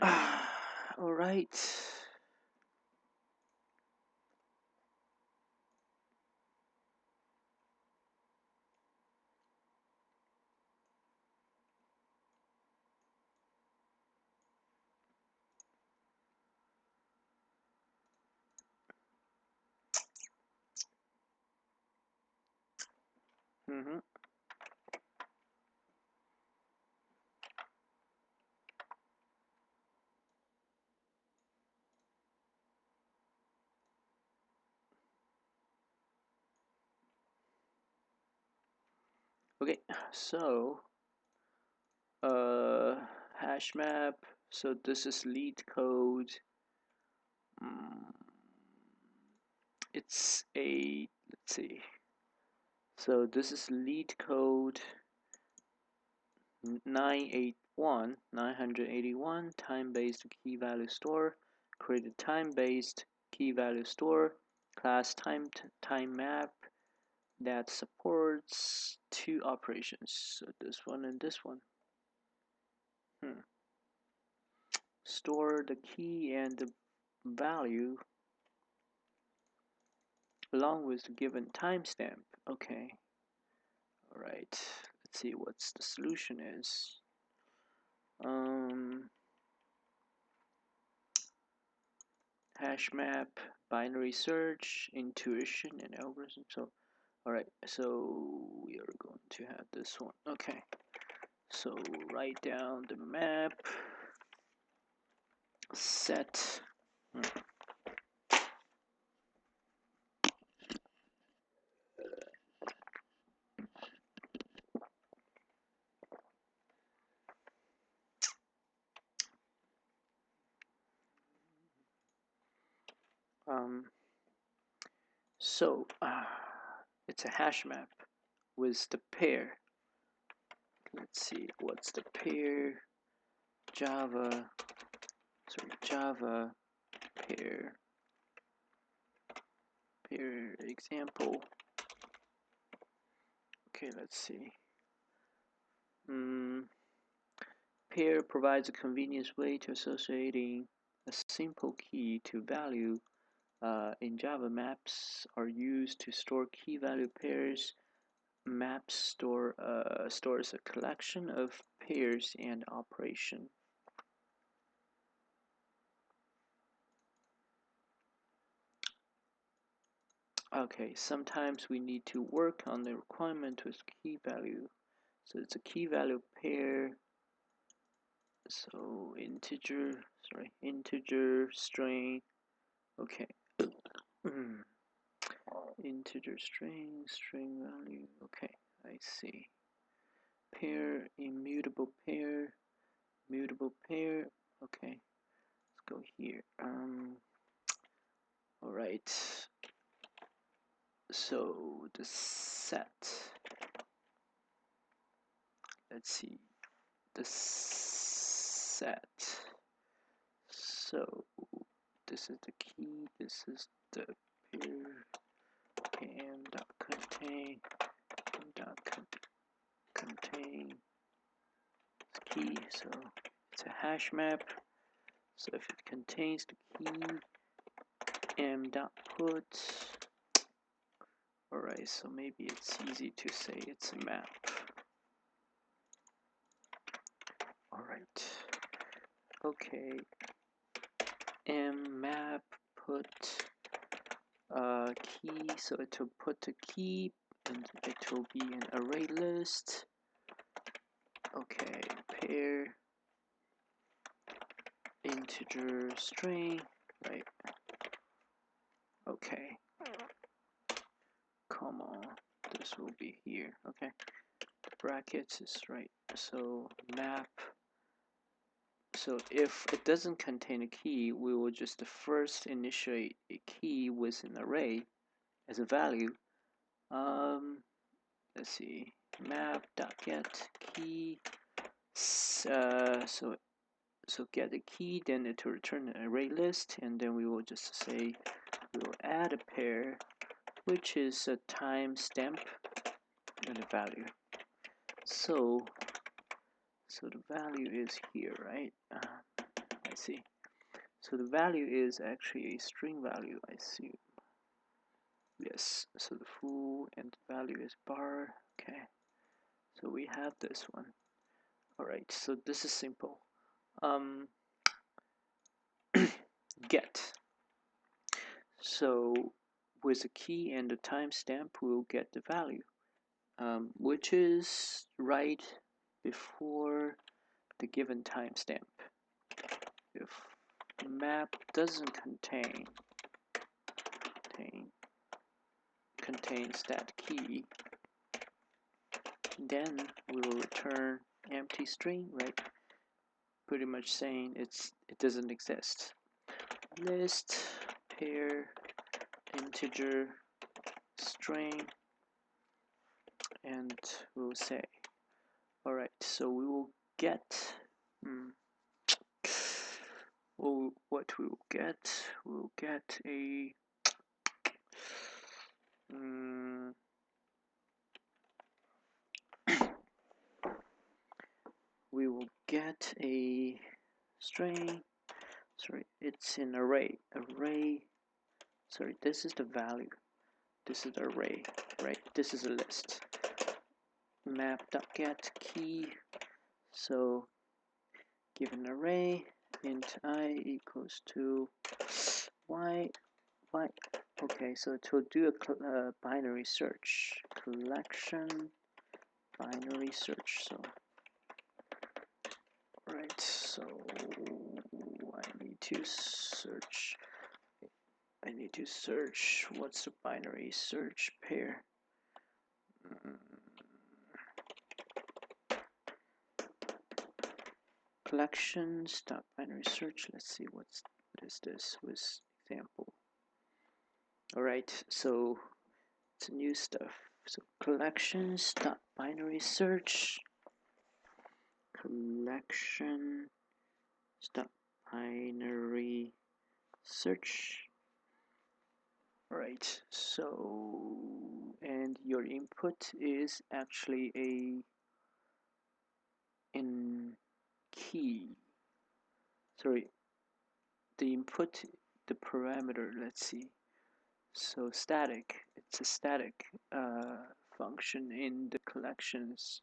All right. Mm-hmm. Okay, so hash map. So this is LeetCode. Mm, it's a, let's see. So this is LeetCode 981 time-based key value store. Create a time-based key value store class time map that supports two operations. So this one and this one. Store the key and the value along with the given timestamp. Okay. All right. Let's see what's the solution is. Hash map, binary search, intuition, and algorithm. So, all right. So we are going to have this one. Okay. So write down the map. Set. So it's a hash map with the pair. Let's see, what's the pair? Java pair example. Okay, let's see. Pair provides a convenience way to associating a simple key to value. In Java, maps are used to store key value pairs. Maps stores a collection of pairs and operation. Okay, sometimes we need to work on the requirement with key value. So it's a key value pair. So integer string. Okay. Integer string value. Okay, I see. Pair, immutable pair, mutable pair. Okay, let's go here. All right. So the set. Let's see. The set. So this is the key. This is the pair. Contain key. So it's a hash map. So if it contains the key, m.put. Alright, so maybe it's easy to say it's a map. Alright. Okay. M map put key, so it will put the key and it will be an array list. Okay, pair integer string, right? Okay. Come on, this will be here. Okay, brackets is right. So map. So if it doesn't contain a key, we will just first initiate a key with an array as a value. Let's see, map.get key. So get a key, then it will return an array list, and then we will just say we will add a pair, which is a timestamp and a value. So the value is here, right? I see. So the value is actually a string value, I assume. Yes, so the full and the value is bar. Okay, so we have this one. Alright, so this is simple. Get. So with the key and the timestamp, we'll get the value, which is right before the given timestamp. If map doesn't contains that key, then we will return empty string, right? Pretty much saying it doesn't exist. List pair integer string, and we'll say, all right, so we will get what we will get, we'll get a we will get a string. Sorry, it's an array. Sorry, this is the value. This is the array, right? This is a list. Map.get key. So give an array int I equals to y. Okay, so it will do a binary search. Collection binary search. So right, so I need to search what's the binary search pair. Collections dot binary search. Let's see what is this with example. All right, so it's new stuff. So collections dot binary search. Collection dot binary search. All right, so and your input is actually in key. Sorry, the input, the parameter. Let's see. So static. It's a static function in the collections.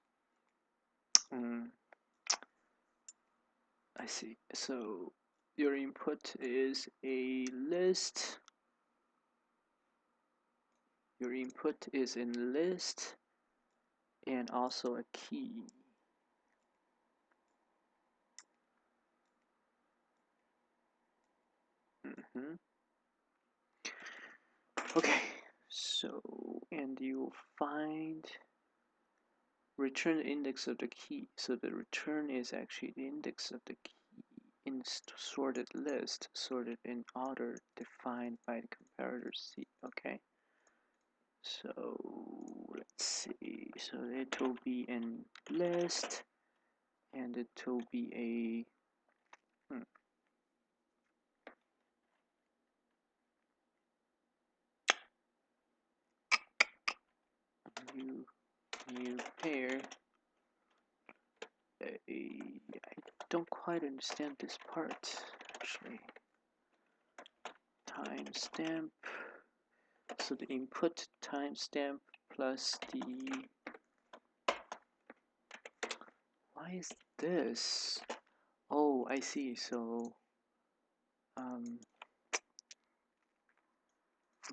I see. So your input is a list. Your input is in list and also a key. Okay, so and you'll find return the index of the key. So the return is actually the index of the key in sorted list, sorted in order defined by the comparator C. Okay, so let's see. So it will be in list, and it will be a new pair. I don't quite understand this part actually. Timestamp. So the input timestamp plus the. Why is this? Oh, I see. So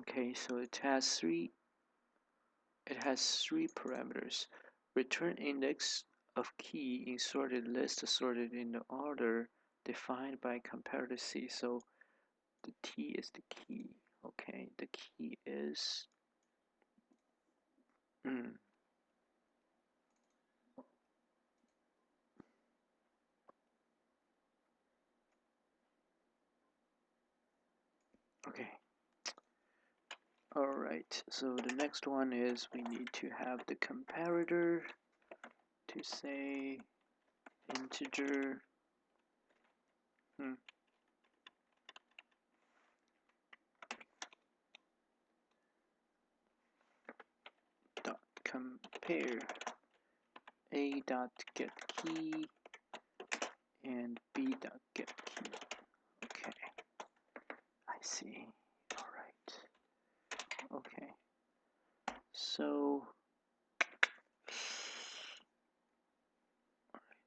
okay, so it has three parameters. Return index of key in sorted list sorted in the order defined by comparator C. So the T is the key. Okay, the key is okay. Alright, so the next one is we need to have the comparator to say integer dot compare a dot get key and b dot get key. see. All right. Okay. So,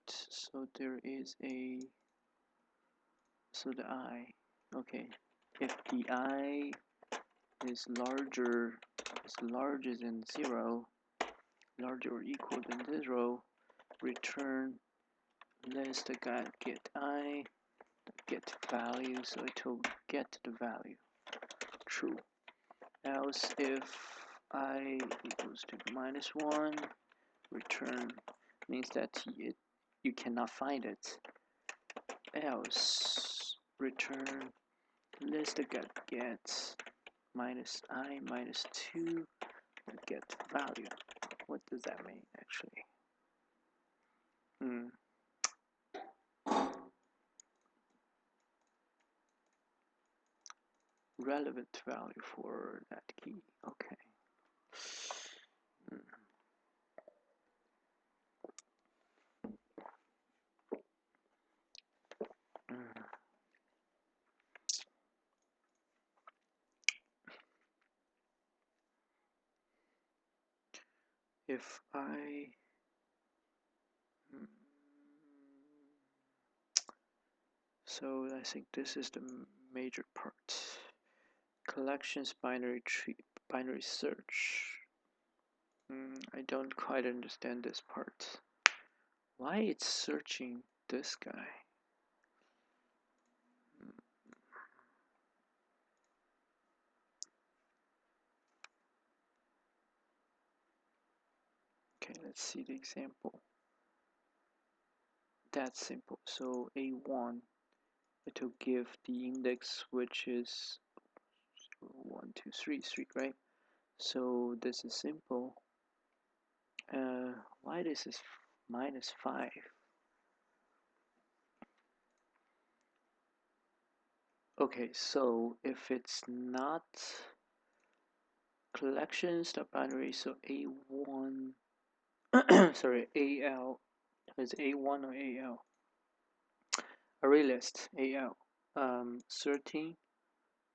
so there is a, so the I, okay, if the I is larger than 0, larger or equal than 0, return list get I, get value, so it will get the value, true. Else if I equals to -1, return means that you cannot find it. Else return list get -I -2 get value. What does that mean actually? Relevant value for that key. Okay. If I so I think this is the major part. Collections binary tree, binary search. I don't quite understand this part. Why it's searching this guy? Okay, let's see the example. That's simple. So A1, it will give the index which is 1, 2, 3, 3, right? So this is simple. Why this is -5? Okay, so if it's not collections.binary, so A1, sorry, AL, is A1 or AL? Array list, AL. 13,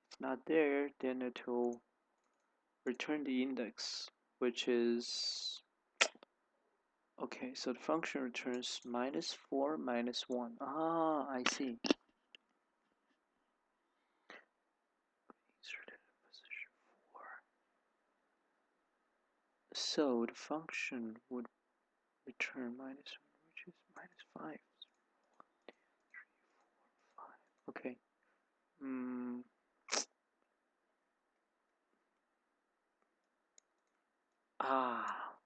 it's not there, then it will return the index, which is, okay, so the function returns -4, -1. Ah, I see. So the function would return -1, which is -5. Okay. Ah.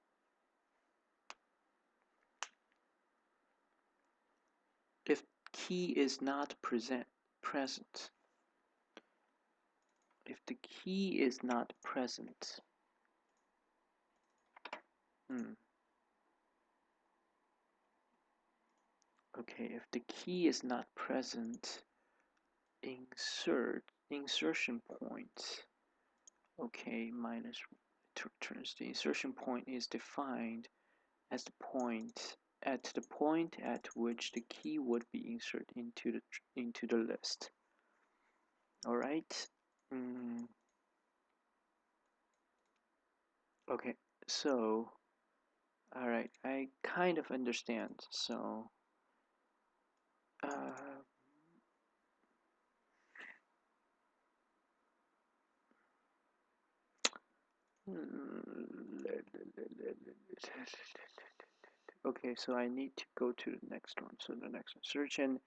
If key is not present, if the key is not present, okay, if the key is not present, insertion point, okay, minus returns the insertion point is defined as the point at which the key would be inserted into the list. All right. Okay, so all right, I kind of understand. So okay, so I need to go to the next one. So the next one, search and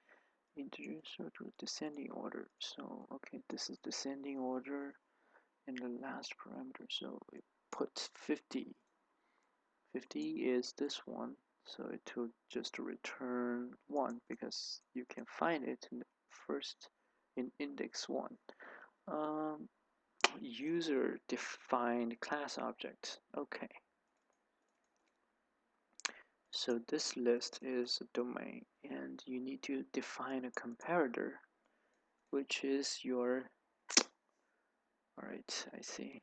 integer sort with descending order. So okay, this is descending order in the last parameter. So it puts 50. 50 is this one, so it will just return 1 because you can find it in the first in index 1. User defined class object. Okay. So this list is a domain, and you need to define a comparator, which is your. All right, I see.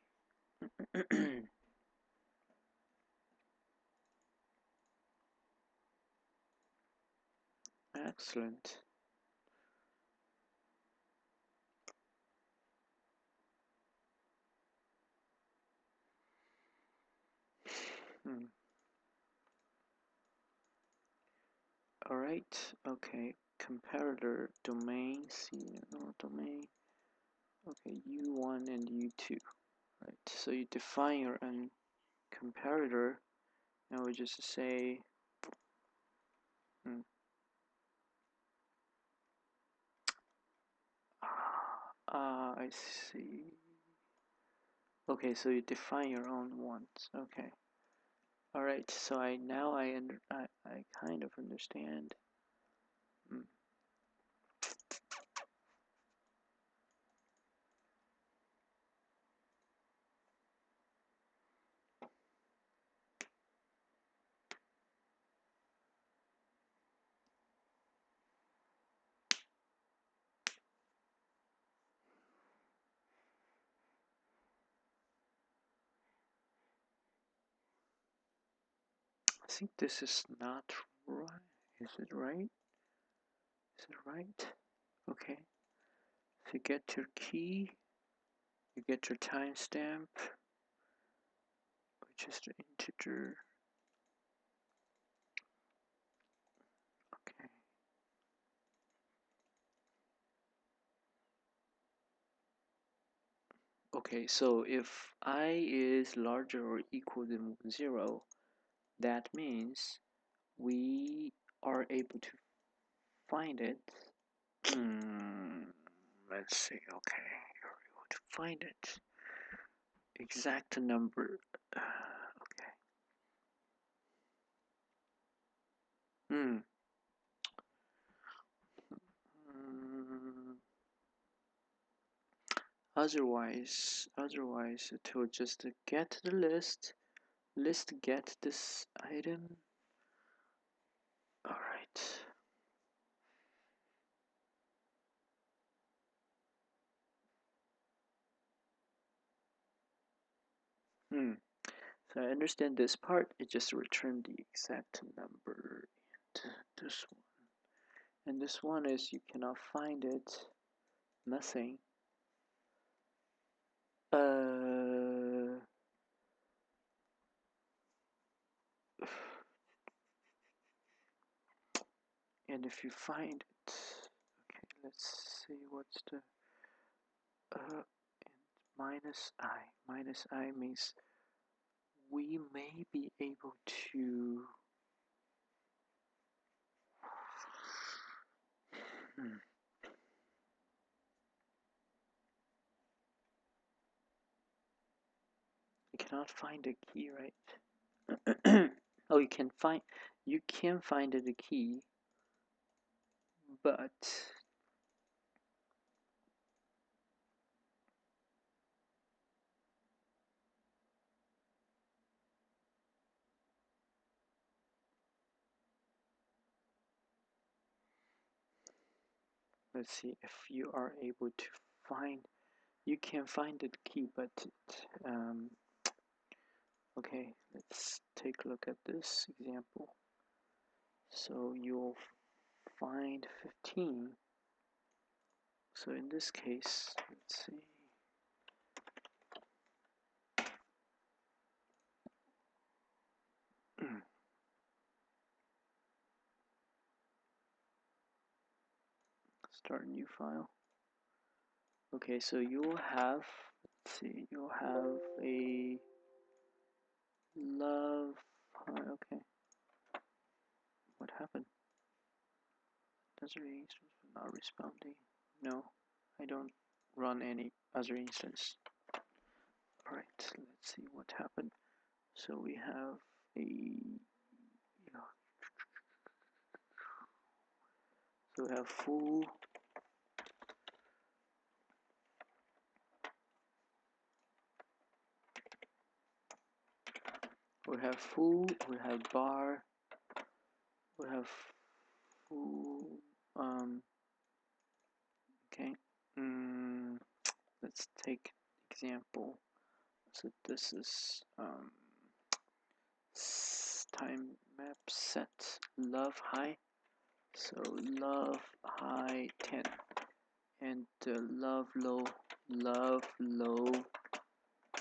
Excellent. All right. Okay. Comparator domain C no domain. Okay, U1 and U2. Right. So you define your own comparator, and we just say. I see. Okay, so you define your own ones. Okay. All right. So I kind of understand. I think this is not right. Is it right? Is it right? Okay. So you get your key, you get your timestamp, which is the integer. Okay. Okay, so if I is larger or equal than 0, that means we are able to find it. Let's see. Okay, you're able to find it. Exact number. Okay. Otherwise it will just get the list get this item. All right. So I understand this part. It just returned the exact number. And this one. And this one is you cannot find it. Nothing. And if you find it, okay, let's see what's the and minus I means we may be able to you cannot find a key, right? Oh, you can find the key, but let's see if you are able to find. You can find the key, but okay, let's take a look at this example. So you'll find 15. So in this case, let's see. Start a new file. Okay, so you'll have, let's see, you'll have a love. Okay, what happened? Other instance not responding. No, I don't run any other instance. All right, let's see what happened. So we have so we have full. We have full. We have bar. We have full. Okay. Let's take example. So this is time map set love high. So love high 10 and love low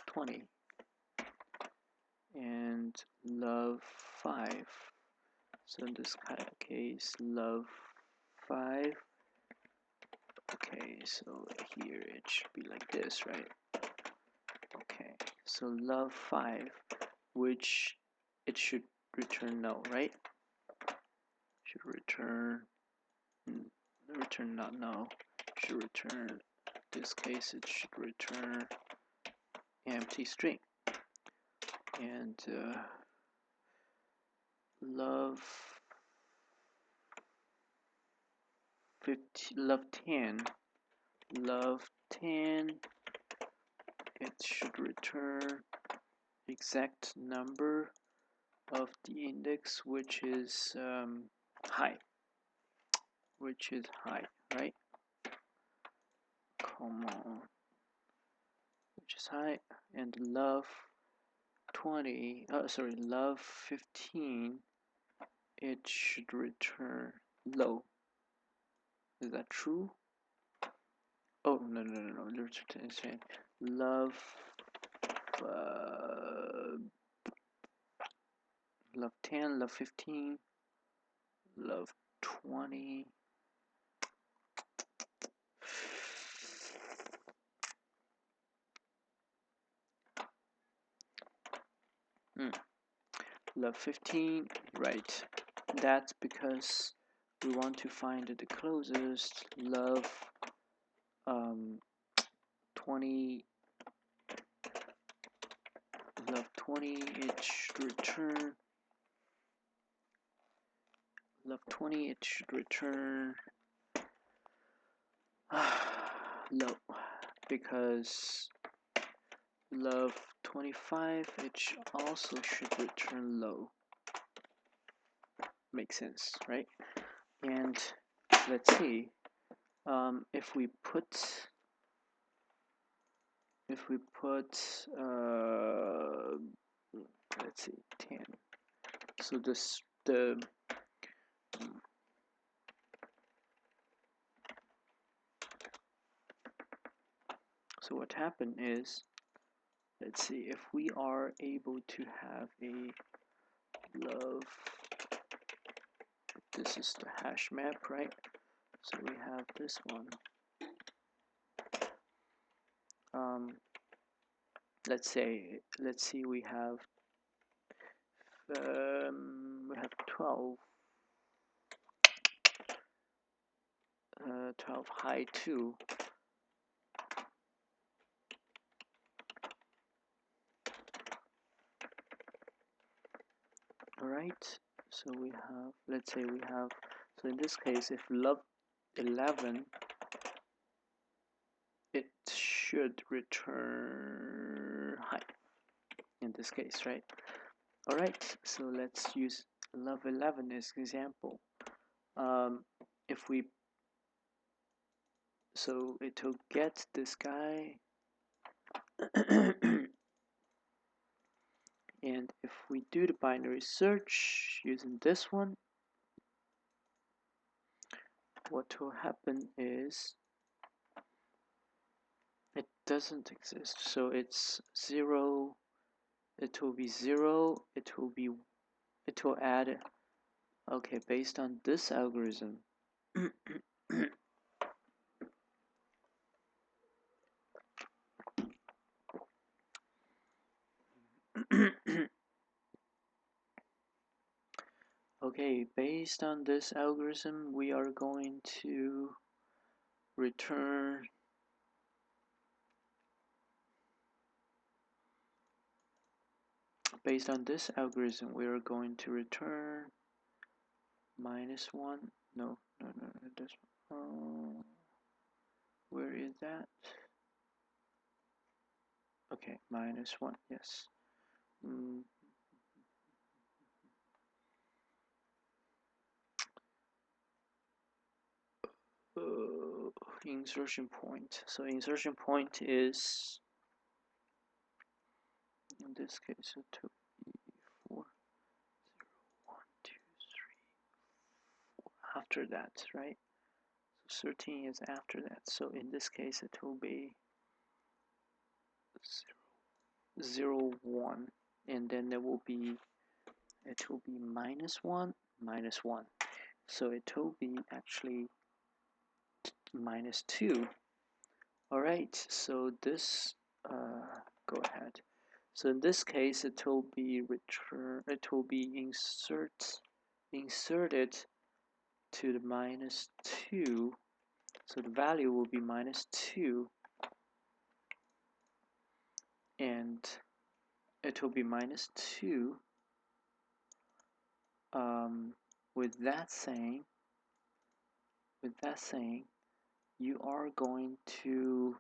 20. and love 5. So in this case, love 5. Okay, so here it should be like this, right? Okay, so love 5, which it should return no, right? Should return not no. Should return. In this case, it should return empty string. And love 10, it should return exact number of the index, which is high, right? Come on, which is high. And love 15, it should return low. Is that true? Oh, no. Love love 10, love 15, love 20. Love 15, right? That's because we want to find the closest. Love 20. Love 20, it should return. Love 20, it should return low, because love 25, it also should return low. Makes sense, right? And let's see, if we put let's see, 10. So so what happened is, let's see, if we are able to have a love, this is the hash map, right? So we have this one. Let's see, we have 12 high 2. Alright, so we have, let's say we have, so in this case, if love 11, it should return high in this case, right? Alright, so let's use love 11 as an example. If we, so it will get this guy and if we do the binary search using this one, what will happen is it doesn't exist. So it's 0, it will be 0, it will add, okay, based on this algorithm. Okay, based on this algorithm, we are going to return based on this algorithm, we are going to return -1. No, this one. Where is that? Okay, -1, yes. Insertion point. So insertion point is, in this case, 2, 4, 0, 1, 2, 3, 4. After that, right? So 13 is after that. So in this case, it will be 0, 0, 1. and then it will be minus 1, minus 1. So it will be actually minus 2. Alright, so this, go ahead. So in this case, it will be inserted to the minus 2. So the value will be minus 2, and it will be minus 2. With that saying, you are going to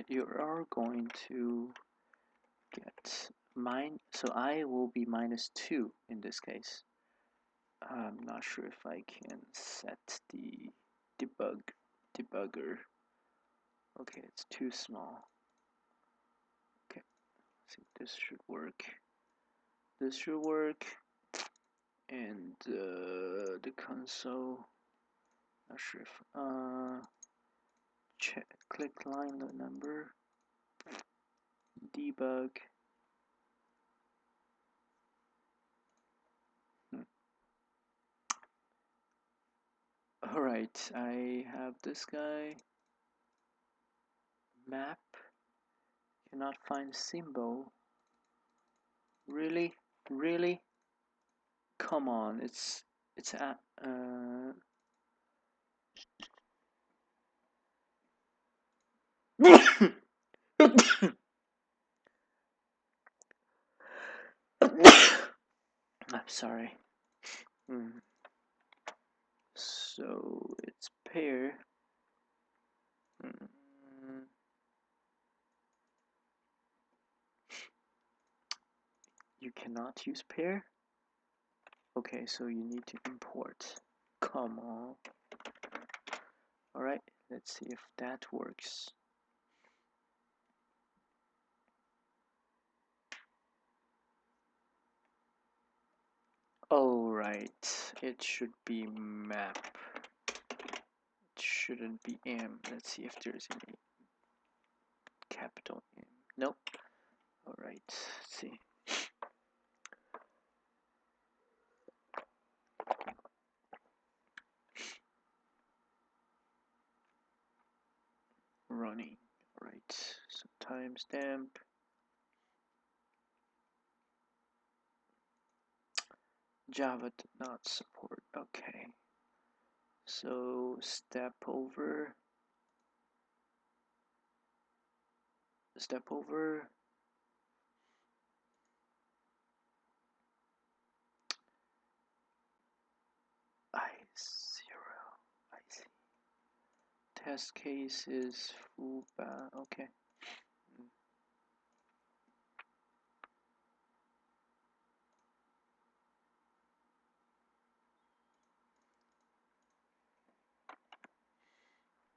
you are going to get so I will be minus 2 in this case. I'm not sure if I can set the debugger. Okay, it's too small. Okay, I think this should work. This should work. And the console, not sure if click line number, debug. Alright, I have this guy. Map. Cannot find symbol. Really? Really? Come on, it's at I'm sorry. So it's pair. You cannot use pair? Okay, so you need to import. Come on. Alright, let's see if that works. Alright, it should be map. It shouldn't be M. Let's see if there's any capital M. Nope. Alright, let's see. Running. Alright, so timestamp. Java did not support. Okay. So step over. I0. I see. Test case is full. Okay.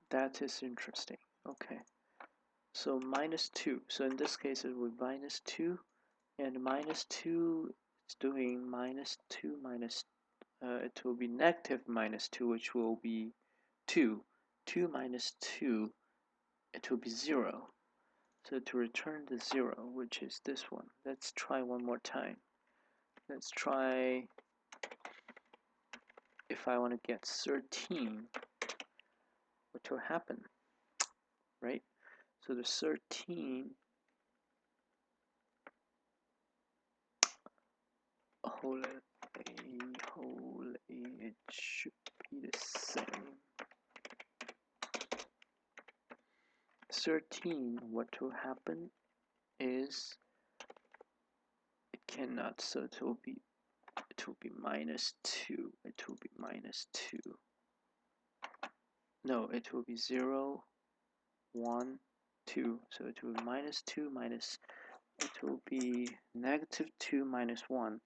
That is interesting. Okay. So minus 2. So in this case it would be minus 2, and minus 2 is doing minus 2 minus, it will be negative minus 2, which will be 2. 2 minus 2, it will be 0. So to return the 0, which is this one, let's try one more time. Let's try, if I want to get 13, what will happen, right? So the 13, holy, it should be the same. 13, what will happen is it cannot, so it will be minus 2. It will be minus 2. No, it will be 0, 1, 2. So it will be minus 2 minus, it will be negative 2 minus 1,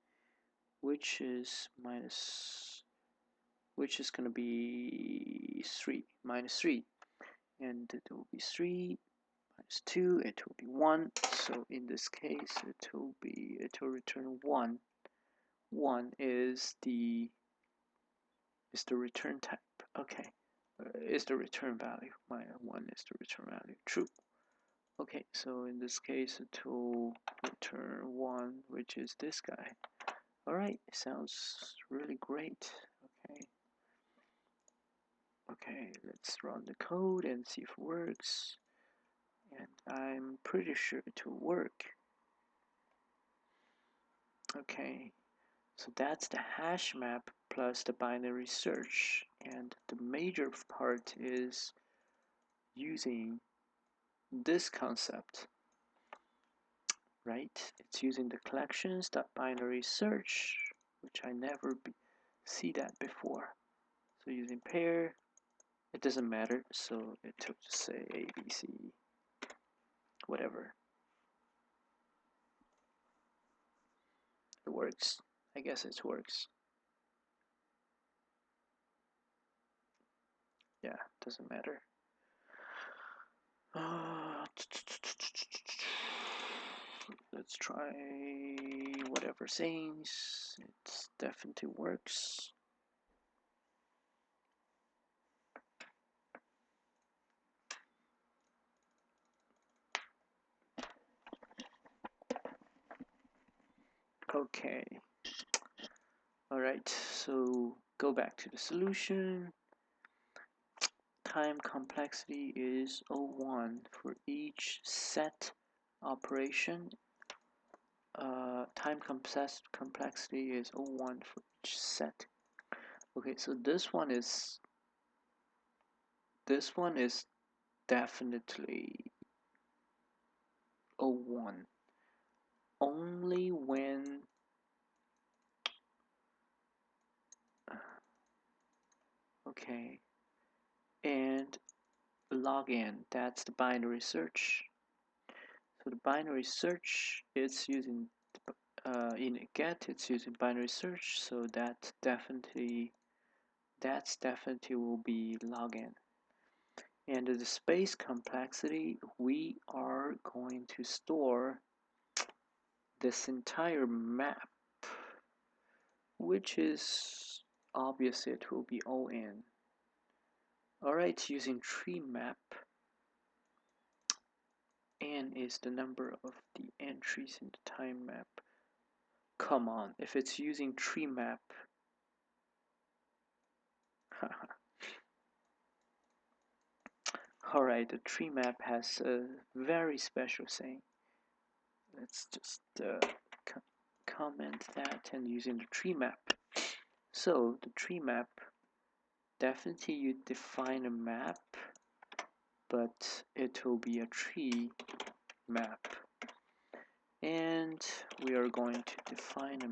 which is going to be 3, minus 3. And it will be 3 minus 2, it will be 1. So in this case, it will return 1. 1 is the is the return type. Okay, is the return value. -1 is the return value. True. Okay, so in this case, it will return 1, which is this guy. All right, sounds really great. Okay. Okay, let's run the code and see if it works. And I'm pretty sure it will work. Okay, so that's the hash map plus the binary search. And the major part is using this concept, right? It's using the collections.binary search, which I never see that before. So using pair, it doesn't matter. So it will just say ABC, whatever. It works. I guess it works. Yeah, doesn't matter. Let's try whatever seems. It definitely works. Okay. Alright, so go back to the solution. Time complexity is 01 for each set operation. Time complexity is 01 for each set. Okay, so this one is definitely 01. Only when okay, and login, that's the binary search. So the binary search, it's using in get, it's using binary search, so that's definitely will be login. And the space complexity, we are going to store this entire map, which is obvious it will be ON. Alright, using tree map, n is the number of the entries in the time map. Come on, if it's using tree map, alright, the tree map has a very special thing. Let's just comment that and using the tree map. So the tree map, definitely you define a map, but it will be a tree map. And we are going to define a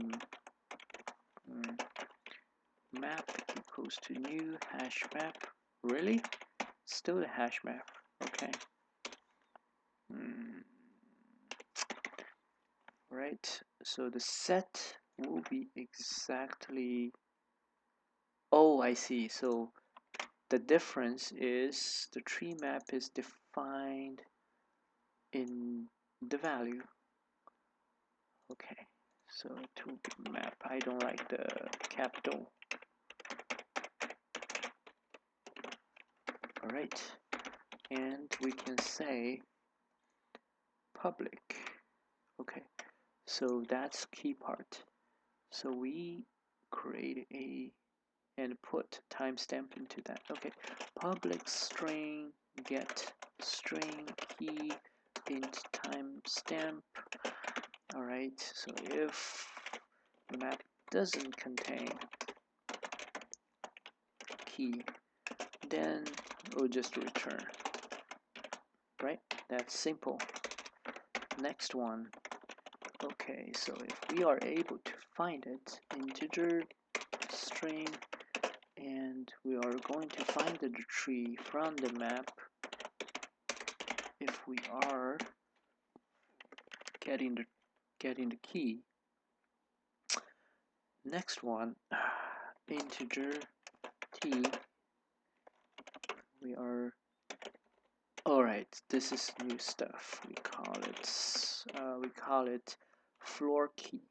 map equals to new hash map. Really? Still the hash map. Okay. Right. So the set will be exactly. Oh, I see. So the difference is the tree map is defined in the value. Okay. So it will be map. I don't like the capital. Alright, and we can say public. Okay, so that's key part. So we create a and put timestamp into that. Okay, public string get string key int timestamp. Alright, so if the map doesn't contain key, then we'll just return. Right? That's simple. Next one. Okay, so if we are able to find it, integer string, and we are going to find the tree from the map, if we are getting the key. Next one, integer t. We are alright. This is new stuff. We call it floor key.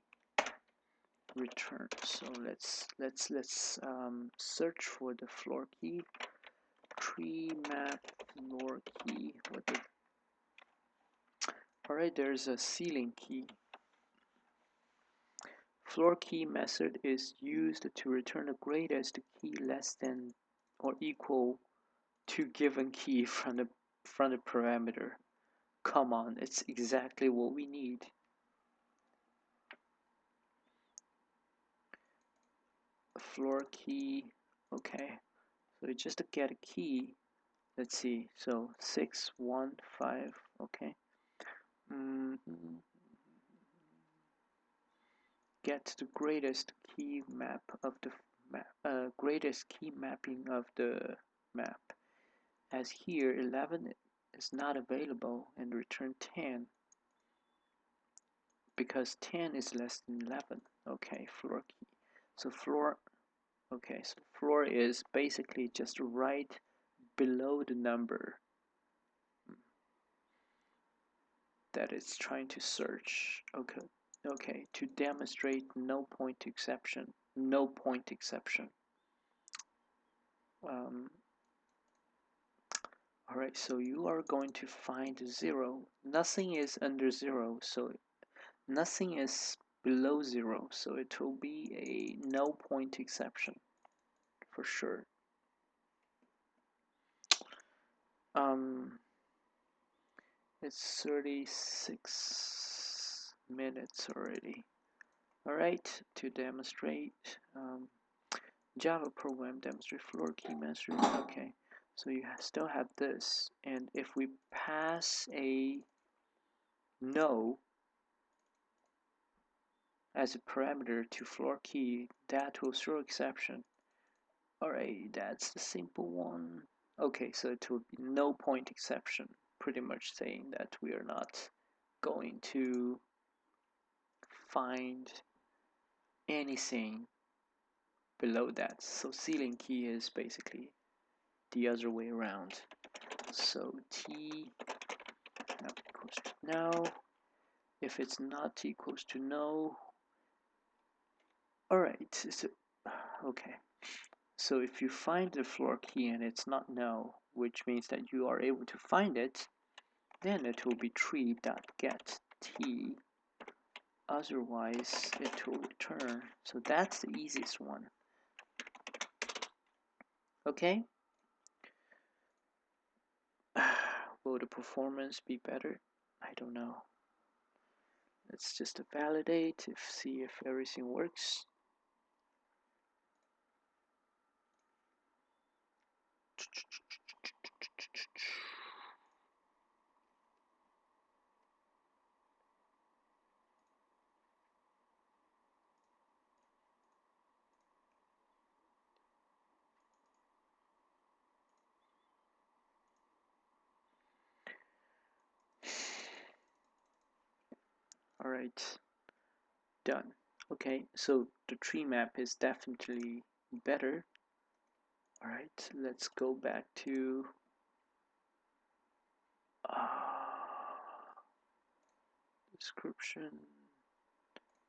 return. So let's search for the floor key. Tree map floor key. Alright, there's a ceiling key. Floor key method is used to return the greatest key less than or equal to given key from the parameter. Come on, it's exactly what we need. Floor key. Okay, so just to get a key. Let's see. So 6, 1, 5. Okay. Get the greatest key map of the greatest key mapping of the map. As here 11 is not available, and return 10 because 10 is less than 11. Okay, floor key. So floor. Okay, so floor is basically just right below the number that it's trying to search. Okay, to demonstrate no point exception. No point exception. Alright, so you are going to find 0. Nothing is under 0, so nothing is below 0, so it will be a no point exception for sure. It's 36 minutes already. Alright, to demonstrate Java program demonstrate floor key mastery. Okay, so you still have this, and if we pass a no as a parameter to floor key, that will throw exception. Alright, that's the simple one. Okay, so it will be no point exception, pretty much saying that we are not going to find anything below that. So ceiling key is basically the other way around. So T not equals to no. If it's not equals to no, alright, so, okay. So if you find the floor key and it's not no, which means that you are able to find it, then it will be tree.get t. Otherwise, it will return. So that's the easiest one. Okay? Will the performance be better? I don't know. Let's just validate, see if everything works. Alright, done. Okay, so the tree map is definitely better. Alright, let's go back to description,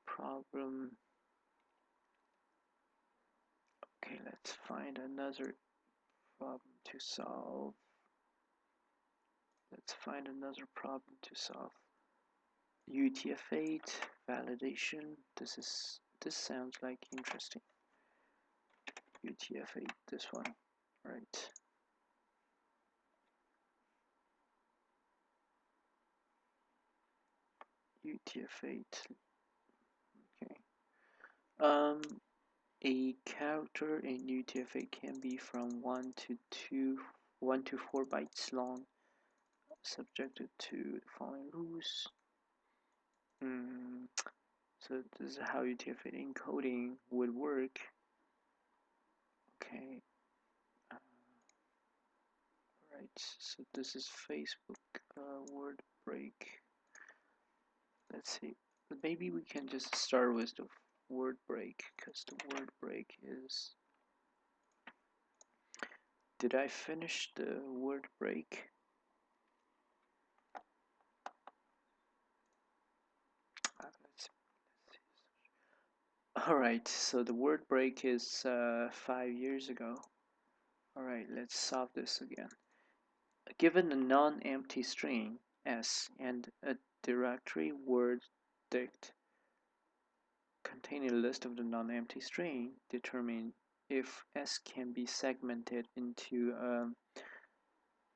problem. Okay, let's find another problem to solve. Let's find another problem to solve. UTF-8 validation. This sounds like interesting. UTF-8, this one, right? UTF-8. Okay. A character in UTF-8 can be from 1 to 4 bytes long, subjected to the following rules. So this is how UTF-8 encoding would work. Okay. Right. So this is Facebook word break. Let's see. Maybe we can just start with the word break, because the word break is. Did I finish the word break? Alright, so the word break is 5 years ago. Alright, let's solve this again. Given a non-empty string S and a directory word dict containing a list of the non-empty string, determine if S can be segmented into a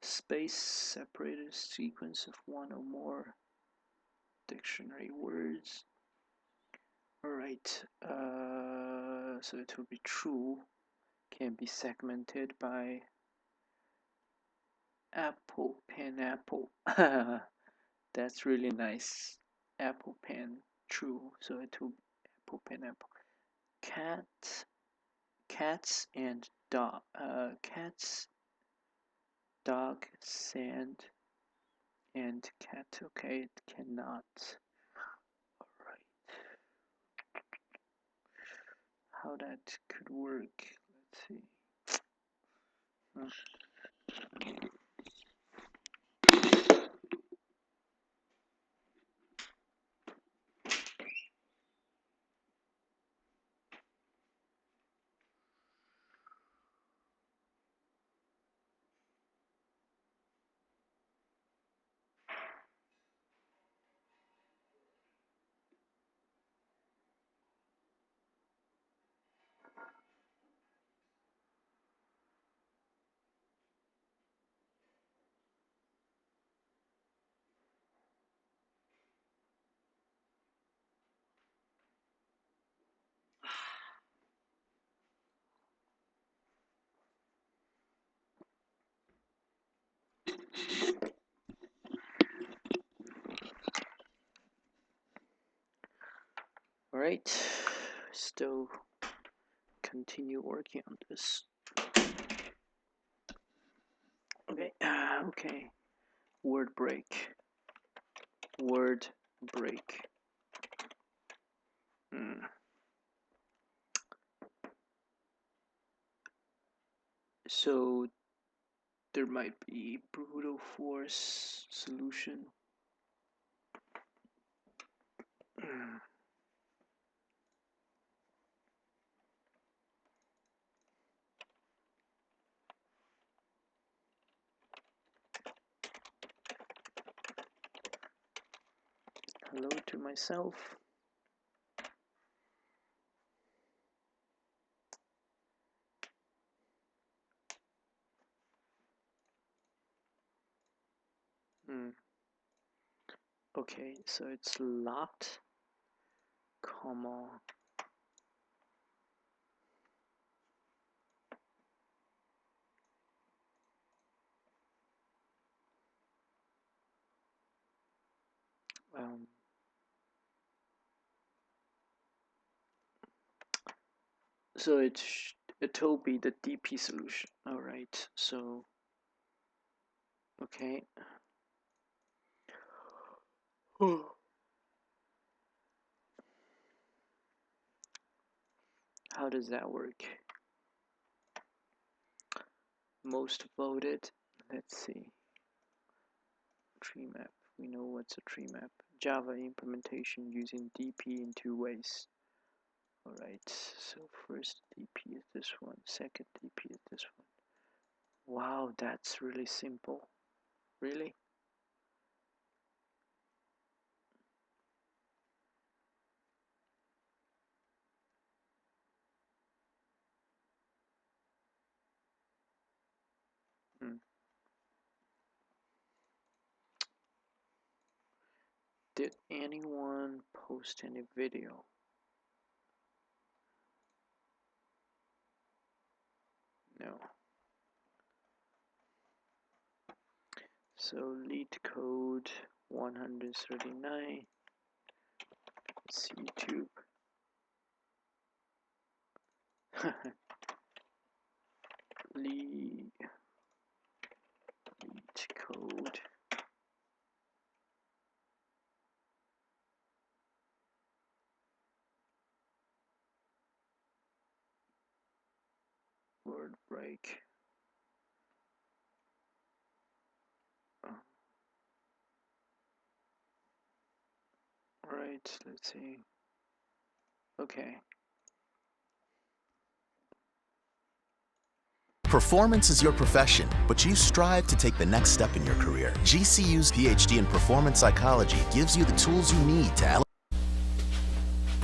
space-separated sequence of one or more dictionary words. Alright, so it will be true, can be segmented by apple, pen, apple. That's really nice. Apple, pen, true, so it will be apple, pen, apple. Cats and cats, dog, sand, and cat. Okay, it cannot. Alright. How that could work? Let's see. Alright, still continue working on this. Okay, word break. Word break. So there might be brute force solution. Hello to myself. Okay, so it's lot, comma, so it will be the DP solution. All right, so okay. How does that work? Most voted. Let's see. Tree map. We know what's a tree map. Java implementation using DP in 2 ways. Alright, so first DP is this one, second DP is this one. Wow, that's really simple. Really? Did anyone post any video? No. So LeetCode 139. It's YouTube. LeetCode. Word break. Alright, let's see. Okay. Performance is your profession, but you strive to take the next step in your career. GCU's PhD in Performance Psychology gives you the tools you need to elevate.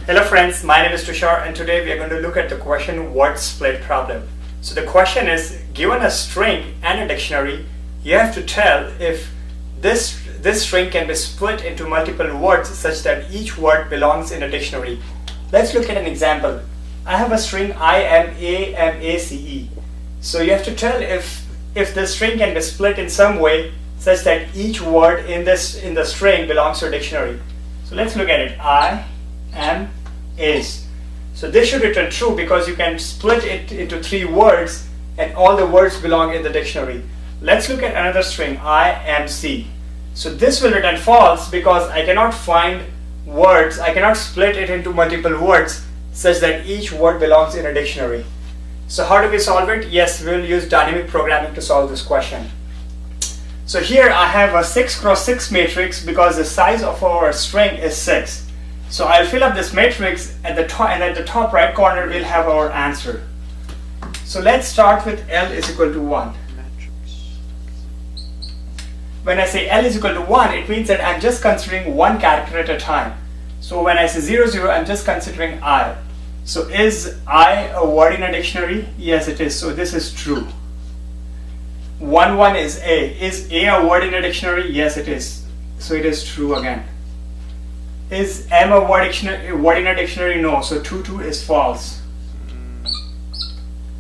Hello friends, my name is Tushar and today we are going to look at the question word split problem. So the question is, given a string and a dictionary, you have to tell if this string can be split into multiple words such that each word belongs in a dictionary. Let's look at an example. I have a string I-M-A-M-A-C-E. So you have to tell if this string can be split in some way such that each word in the string belongs to a dictionary. So let's look at it. I am is. So this should return true because you can split it into 3 words and all the words belong in the dictionary. Let's look at another string, I am C. So this will return false because I cannot find words, I cannot split it into multiple words such that each word belongs in a dictionary. So how do we solve it? Yes, we will use dynamic programming to solve this question. So here I have a 6 cross 6 matrix because the size of our string is 6. So I'll fill up this matrix at the top, and at the top right corner we'll have our answer. So let's start with L is equal to 1. When I say L is equal to 1, it means that I'm just considering one character at a time. So when I say 0, 0, I'm just considering I. So is I a word in a dictionary? Yes, it is. So this is true. 1, 1 is A. Is A a word in a dictionary? Yes, it is. So it is true again. Is M a word in a dictionary? No. So 2, 2 is false.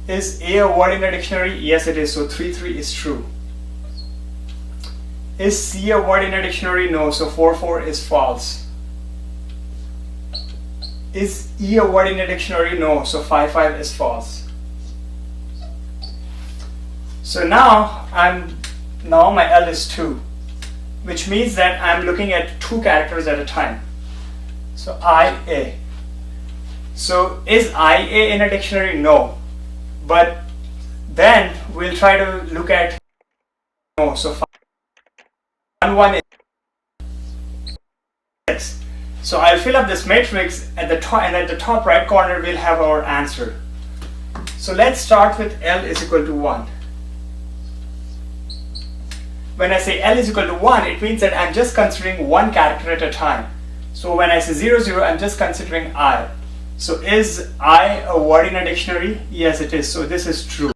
Is A a word in a dictionary? Yes, it is. So 3, 3 is true. Is C a word in a dictionary? No. So 4, 4 is false. Is E a word in a dictionary? No. So 5, 5 is false. So now my L is 2, which means that I'm looking at 2 characters at a time. So IA. So is IA in a dictionary? No. But then we'll try to look at no. So 1, 1 is 6. So I'll fill up this matrix at the top, and at the top right corner we'll have our answer. So let's start with L is equal to 1. When I say L is equal to 1, it means that I'm just considering one character at a time. So when I say 0, 0, I'm just considering I. So is I a word in a dictionary? Yes, it is. So this is true.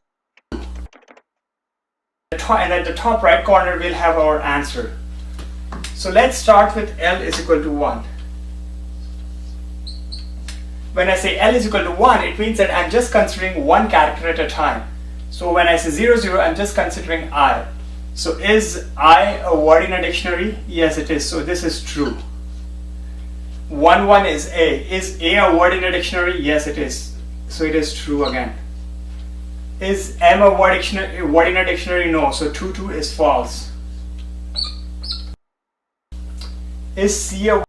And at the top right corner, we'll have our answer. So let's start with L is equal to 1. When I say L is equal to 1, it means that I'm just considering one character at a time. So when I say 0, 0, I'm just considering I. So is I a word in a dictionary? Yes, it is. So this is true. 1, 1 is A. Is A a word in a dictionary? Yes, it is. So it is true again. Is M a word in a dictionary? No. So 2, 2 is false. Is C a?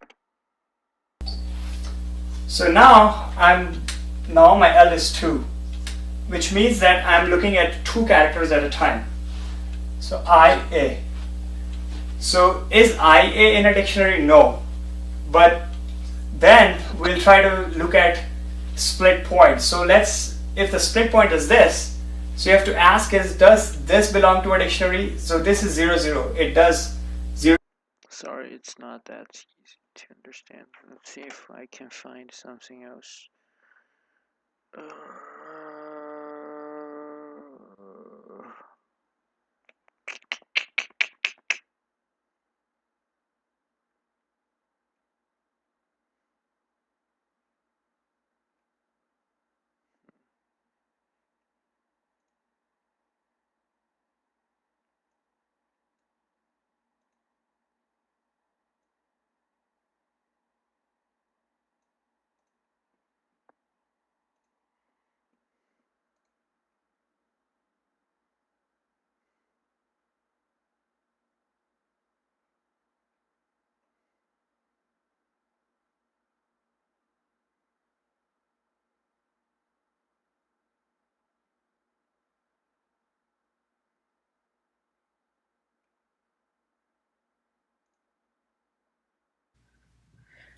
So now my L is 2, which means that I'm looking at 2 characters at a time. So IA. So is IA in a dictionary? No. But then we'll try to look at split point. So if the split point is this, so you have to ask does this belong to a dictionary? So this is 0, 0. It does 0. Sorry, it's not that easy to understand. Let's see if I can find something else.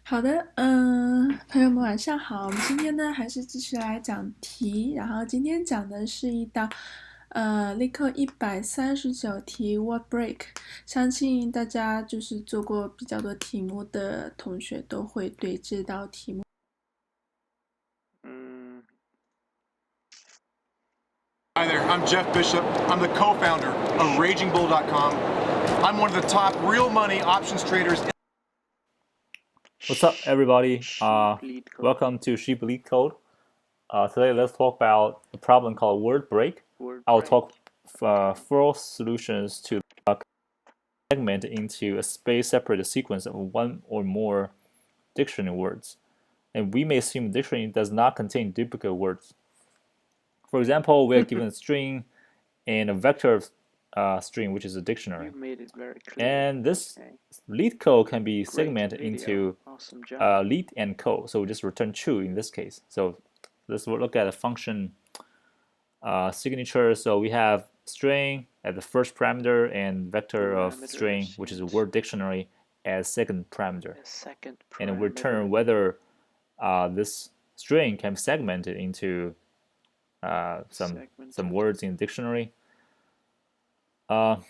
好的，朋友们晚上好。我们今天呢还是继续来讲题，然后今天讲的是一道 LeetCode 139题 Word Break，相信大家就是做过比较多题目的同学都会对这道题目。Hi there, I'm Jeff Bishop. I'm the co-founder of RagingBull.com. I'm one of the top real money options traders. What's up, everybody? Welcome to Sheep LeetCode. Today, let's talk about a problem called word break. I'll talk four solutions to segment into a space-separated sequence of one or more dictionary words. And we may assume the dictionary does not contain duplicate words. For example, we are given a string and a vector string, which is a dictionary. You made it very clear. And this LeetCode can be segmented into leet and code. So we just return true in this case. So let's look at a function signature. So we have string as the first parameter and vector of string, which is a word dictionary, as second parameter. And we return whether this string can be segmented into some words in the dictionary. Okay,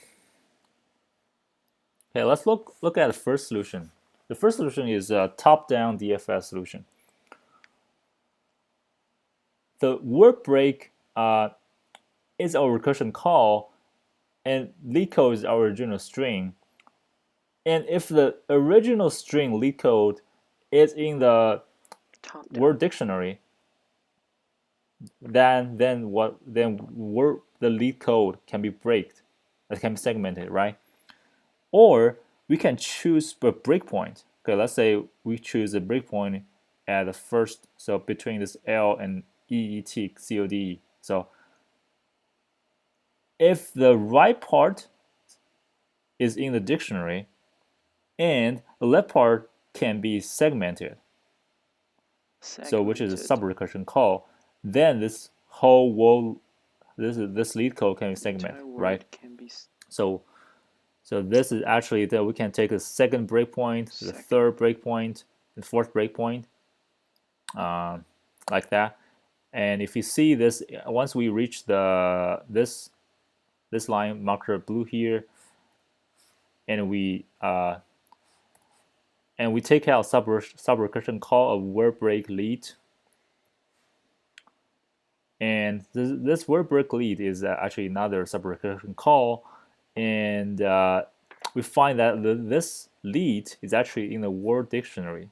let's look at the first solution. The first solution is a top-down DFS solution. The word break is our recursion call, and LeetCode is our original string. And if the original string LeetCode is in the word dictionary, then the LeetCode can be breaked, it can be segmented, right? Or we can choose a breakpoint. Okay, let's say we choose a breakpoint at the first, so between this L and EET CODE. So if the right part is in the dictionary and the left part can be segmented, so which is a sub-recursion call, then this whole world, this LeetCode can be segmented, right? So this is actually that we can take a second breakpoint, the third breakpoint, the fourth breakpoint, like that. And if you see this, once we reach this line marker blue here, and we take out sub-recursion call of word break lead. And this word break lead is actually another sub-recursion call, and we find that this lead is actually in the word dictionary.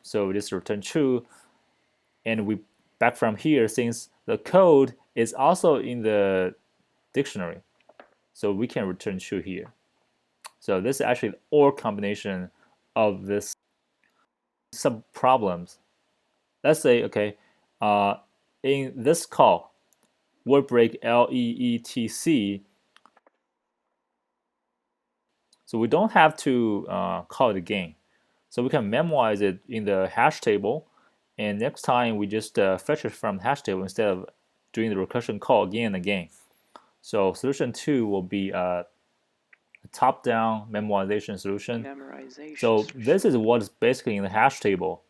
So we just return true, and we back from here, since the code is also in the dictionary, so we can return true here. So this is actually the OR combination of this sub problems. Let's say, okay, in this call, word break LEETC, so we don't have to call it again. So we can memorize it in the hash table, and next time we just fetch it from the hash table instead of doing the recursion call again and again. So solution 2 will be a top-down memorization solution. So this is what is basically in the hash table.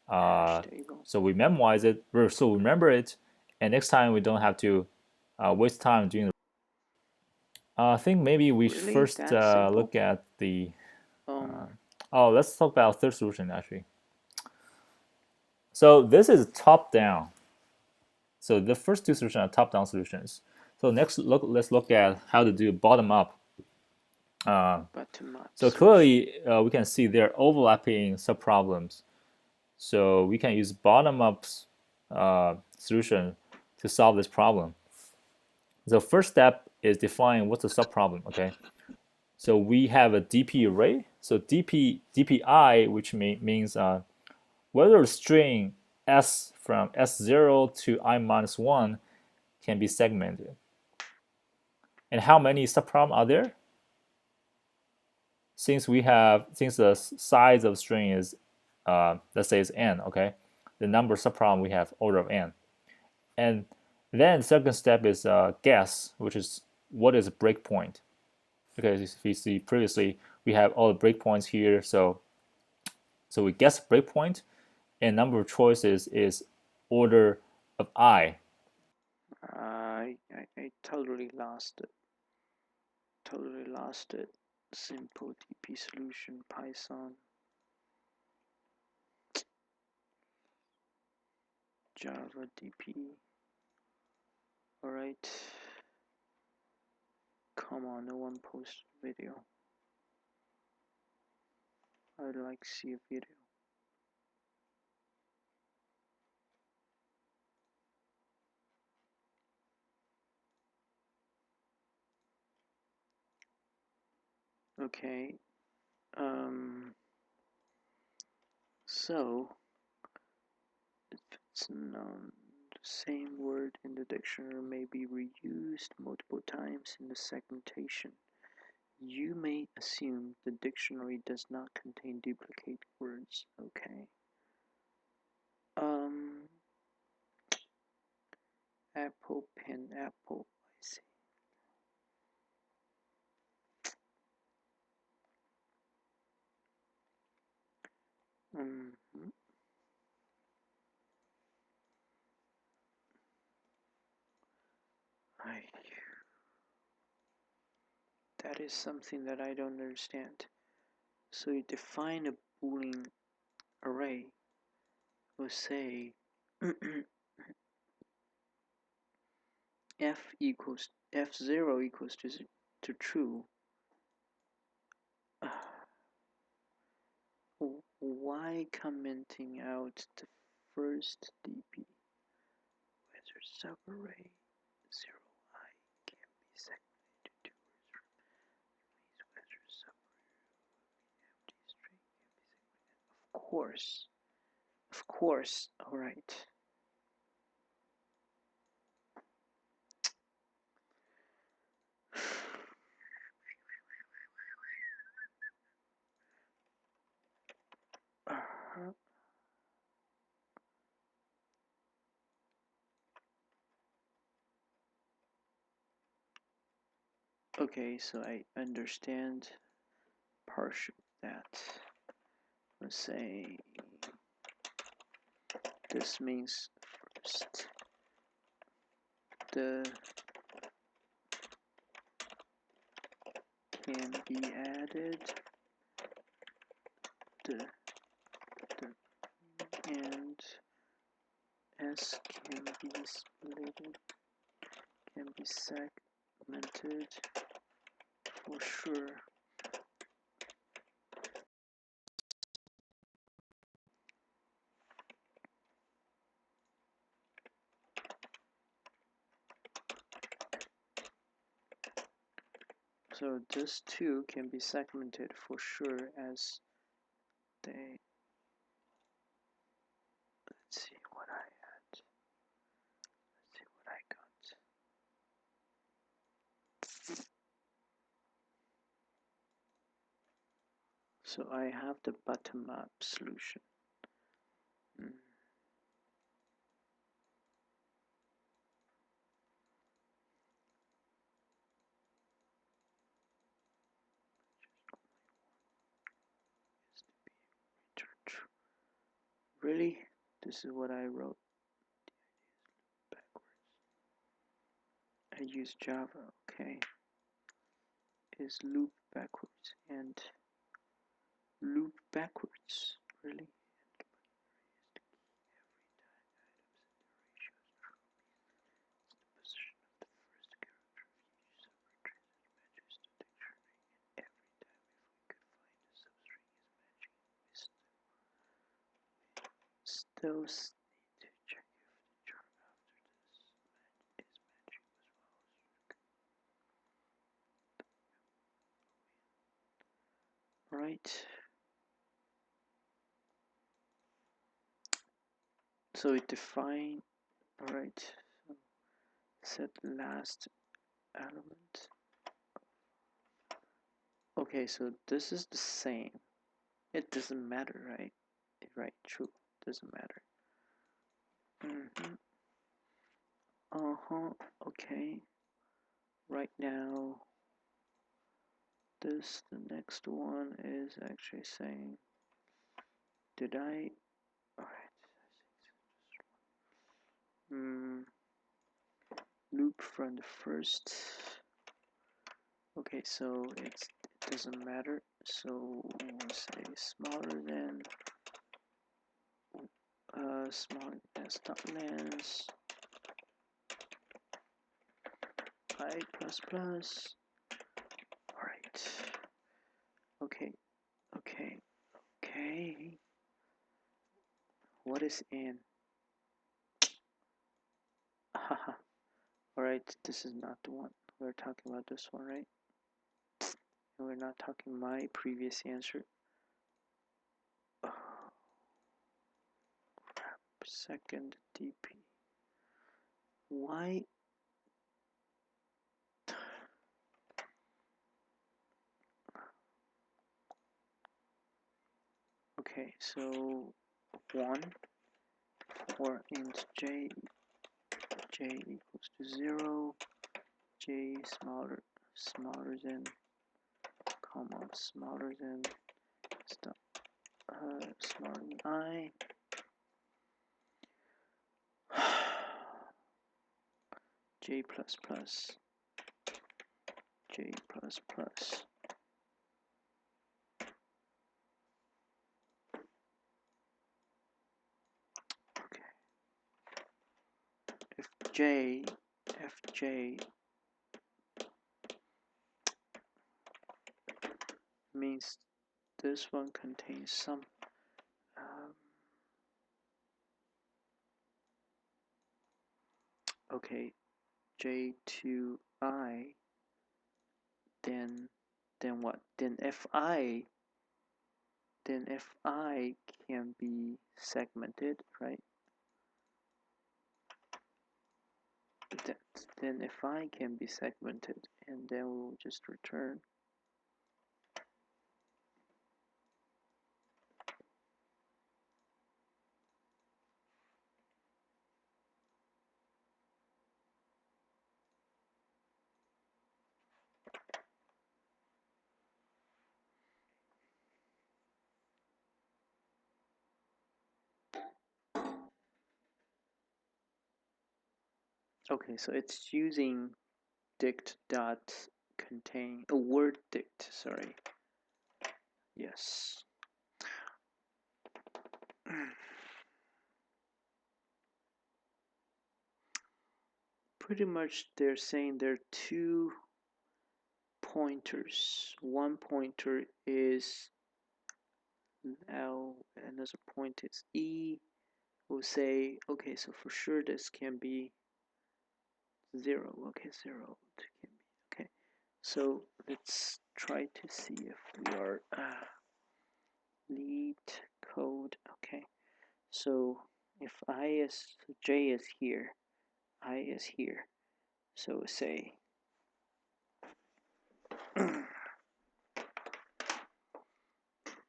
So we memorize it, so we remember it, and next time we don't have to waste time doing the. I think maybe we first look at the. Let's talk about third solution actually. So this is top-down. So the first two solutions are top-down solutions. So next, let's look at how to do bottom-up. So clearly, we can see there are overlapping subproblems. So we can use bottom-up solution to solve this problem. The first step is define what's the subproblem. Okay. So we have a DP array. So DPI, which means whether a string S from S0 to I-1 can be segmented. And how many subproblems are there? Since the size of string is let's say it's n, okay, the number of subproblem we have order of n. And then the second step is guess, which is what is a breakpoint. Okay, if you see previously we have all the breakpoints here, so we guess breakpoint, and number of choices is order of I. I totally lost it. Totally lost it. Simple DP solution, Python, Java DP. Alright. Come on, no one post video. I'd like to see a video. Okay. So if it's known, the same word in the dictionary may be reused multiple times in the segmentation. You may assume the dictionary does not contain duplicate words. Okay. Apple, pineapple. I see. That is something that I don't understand. So you define a Boolean array. We'll say f0 equals to true. Why commenting out the first DP? Whether subarray 0I can be segmented to two words remains whether subarray empty string can be segmented. Of course. Of course. Alright. Okay, so I understand partial that. Let's say this means first the can be added, the and S can be split, can be segmented for sure. So this too can be segmented for sure as they. Let's see what I had. Let's see what I got. So I have the bottom-up solution. Really? This is what I wrote. The idea is backwards. I use Java, okay. Is loop backwards and loop backwards. Really? Still need to check if the chart after this is matching as well. Right. So it define. Alright. So set last element. Okay, so this is the same. It doesn't matter, right? Right, true. Doesn't matter. Okay. Right now, the next one is actually saying, did I? Alright. loop from the first. Okay, so it doesn't matter. So we'll say smaller than stop lens I plus plus. All right. Okay. What is in? Haha. All right. This is not the one. We're talking about this one, right? And we're not talking my previous answer. Oh, crap. Second DP. Why? Okay, so 1 for int j equals to 0, j smaller than, comma, smaller than stop smaller than I. J plus plus. Okay. If fj means this one contains some okay, j to I, then what? Then fi can be segmented, right? Then fi can be segmented, and then we'll just return. Okay, so it's using dict dot contain a word dict, sorry. Yes. Pretty much they're saying there are 2 pointers. One pointer is L, another point is E. We'll say, okay, so for sure this can be 0. Okay, 0 can be. Okay, so let's try to see if we are LeetCode. Okay, so if j is here, I is here, so say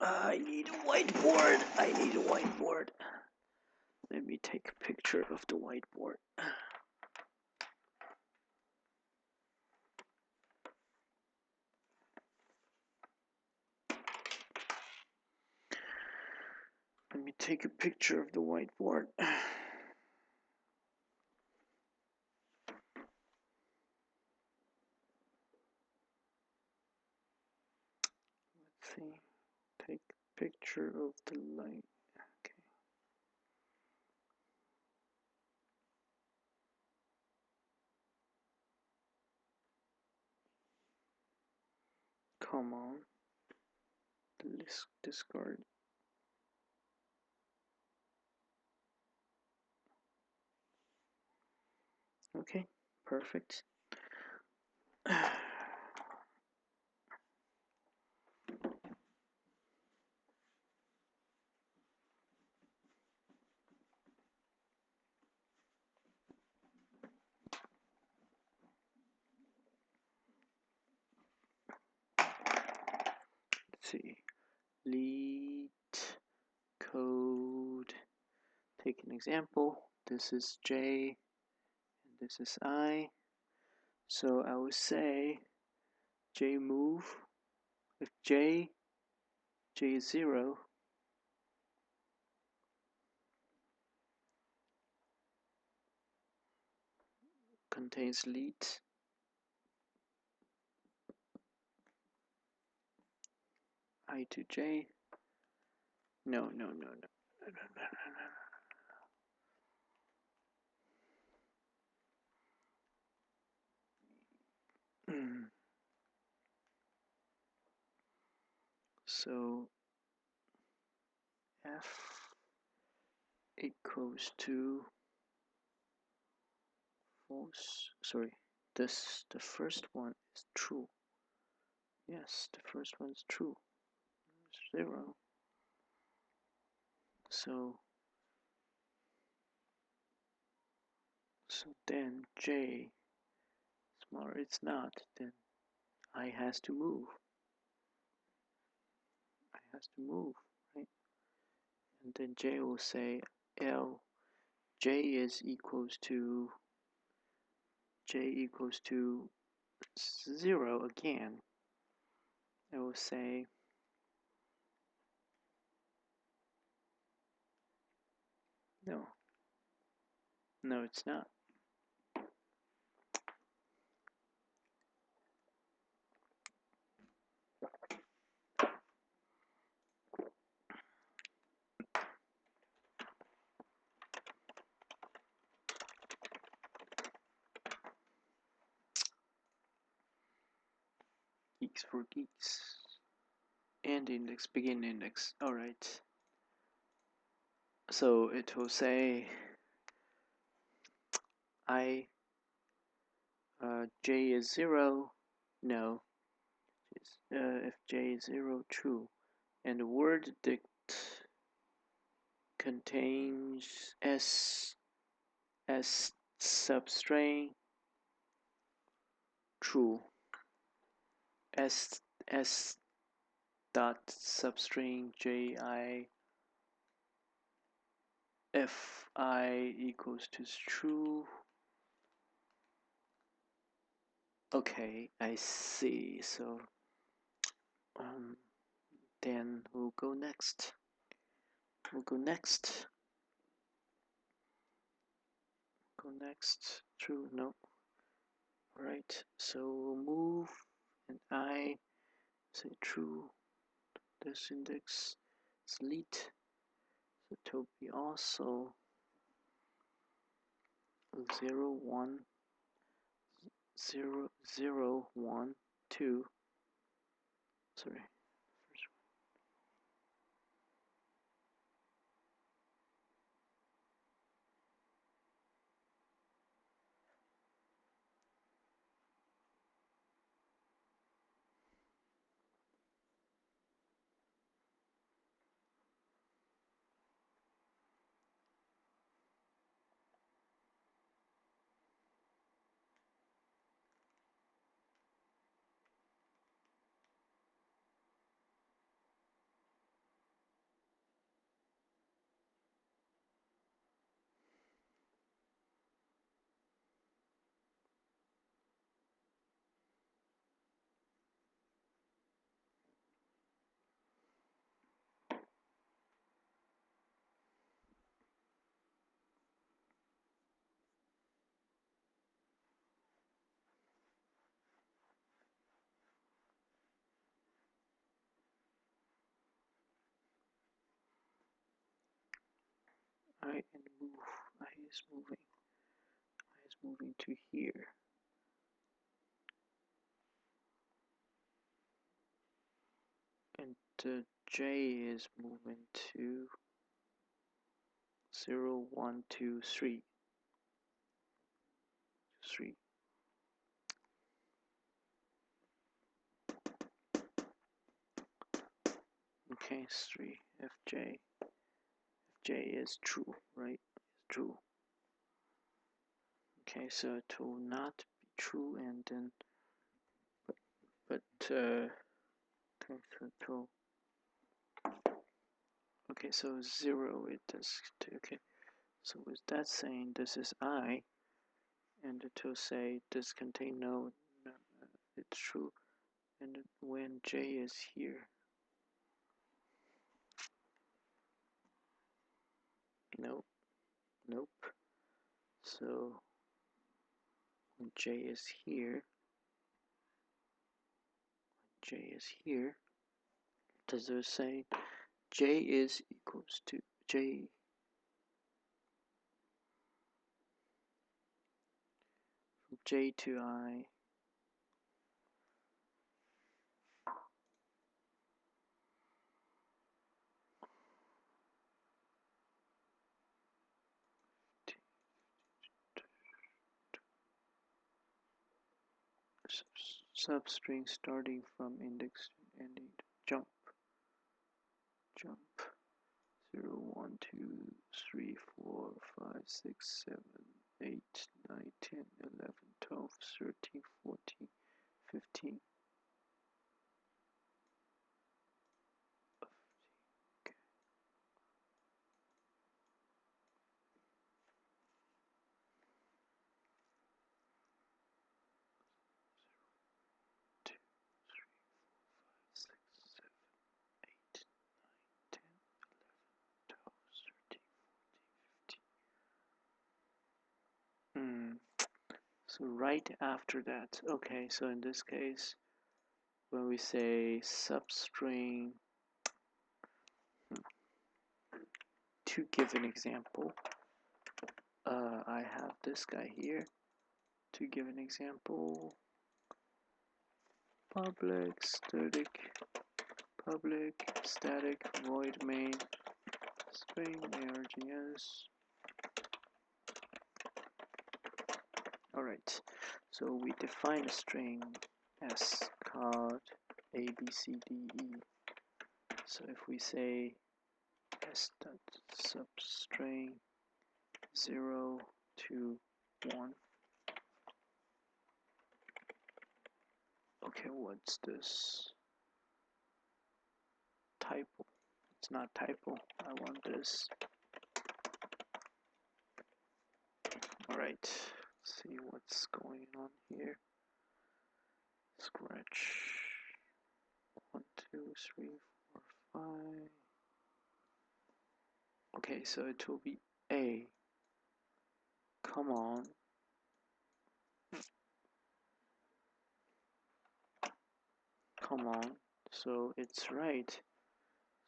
I need a whiteboard. Let me take a picture of the whiteboard. Let me take a picture of the whiteboard. Let's see. Take a picture of the light. Okay. Come on. Discard. Okay, perfect. Let's see. LeetCode. Take an example. This is J and this is I. So I would say J move. If J is 0, contains leet. I to j. No. So f equals to false. Sorry, the first one is true. Yes, the first one is true. 0. So then j smaller it's not, then I has to move. Right? And then j will say j equals to 0 again. I will say no, it's not. Geeks for geeks. End index, begin index. Alright. So it will say j is 0, no. If j is 0, true. And the word dict contains s substring true. S dot substring j if I equals to true. Okay, I see. So then we'll go next. True, no. Alright, so we'll move and I say true. This index is leet. So it will be also 0, 1, 0, 0, 1, 2. Sorry. First I and move. I is moving to here. And j is moving to 0, 1, 2, 3. 3. Okay, 3. Fj is true, right? True. Okay, so it will not be true, and then okay, so it will. Okay, so 0 it does. Okay, so with that saying, this is I, and it will say this contain no, it's true, and when j is here, nope. So and j is here, j is here, does it say j is equals to j from j to I substring starting from index ending jump 0 1 2 3 4 5 6 7 8 9 10 11 12 13 14 15. So right after that, okay, so in this case, when we say substring, to give an example, I have this guy here. To give an example, public static void main string args. Alright, so we define a string as called a b c d e. So if we say s dot substring 0 to 1, okay, what's this? Typo. It's not typo. I want this. Alright, let's see what's going on here. Scratch 1 2 3 4 5. Okay, so it will be a. Come on. Come on. So it's right.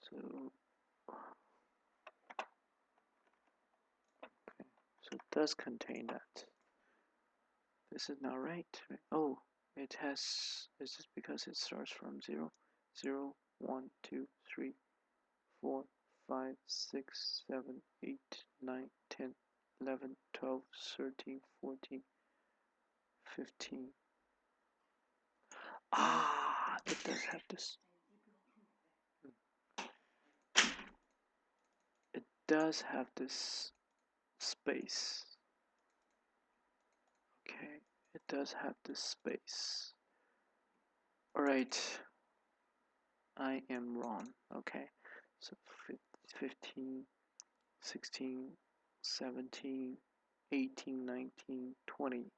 So okay. So it does contain that. This is not right. Oh, it has. Is this because it starts from 0? 0, 1, 2, 3, 4, 5, 6, 7, 8, 9, 10, 11, 12, 13, 14, 15. Ah, it does have this. It does have this space. Okay, it does have this space. Alright, I am wrong. Okay, so 15, 16, 17, 18, 19, 20.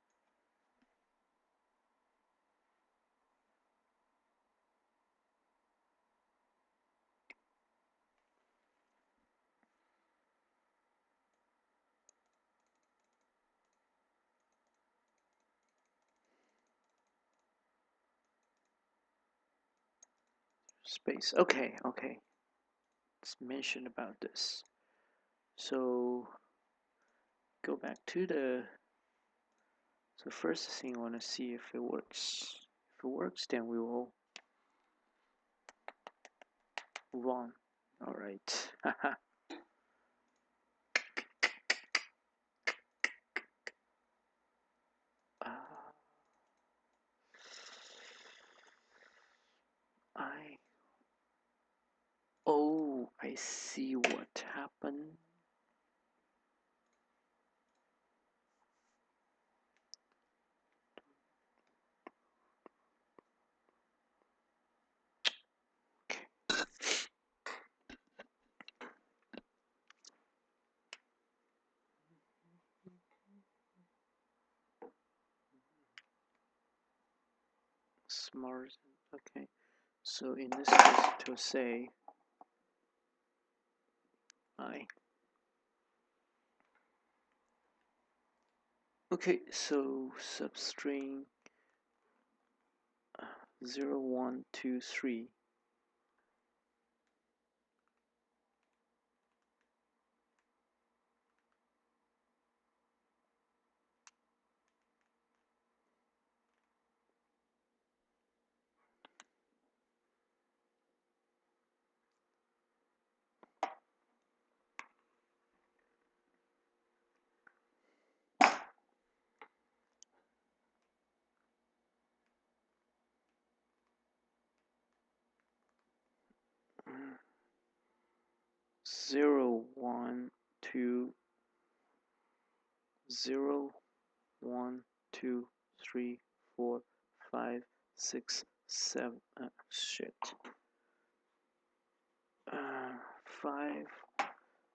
Space. Okay, okay. Let's mention about this. So go back to the. So first thing I want to see if it works. If it works, then we will run. All right. Oh, I see what happened. Smart. Okay. So in this case, to say I Okay, so substring 0, 1, 2, 3. Zero, 1, 2, 0, 1, 2, 3, 4, 5, 6, 7. Shit. 5,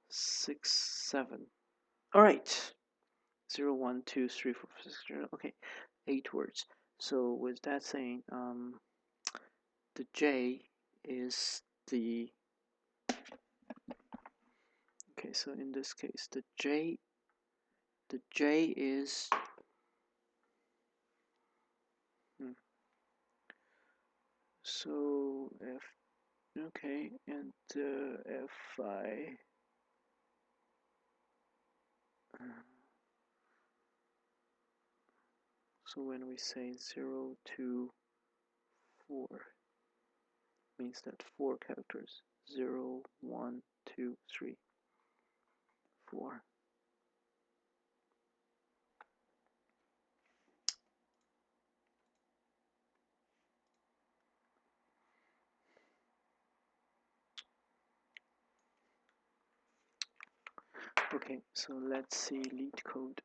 6, 7. All right. 0, 1, 2, 3, 4, 5, 6, 7. Okay, 8 words. So with that saying, the J is the, okay, so in this case, the J is, so F, okay, and Fi, so when we say 0 to 4, means that 4 characters, 0, 1, 2, 3, 4. Okay, so let's see LeetCode.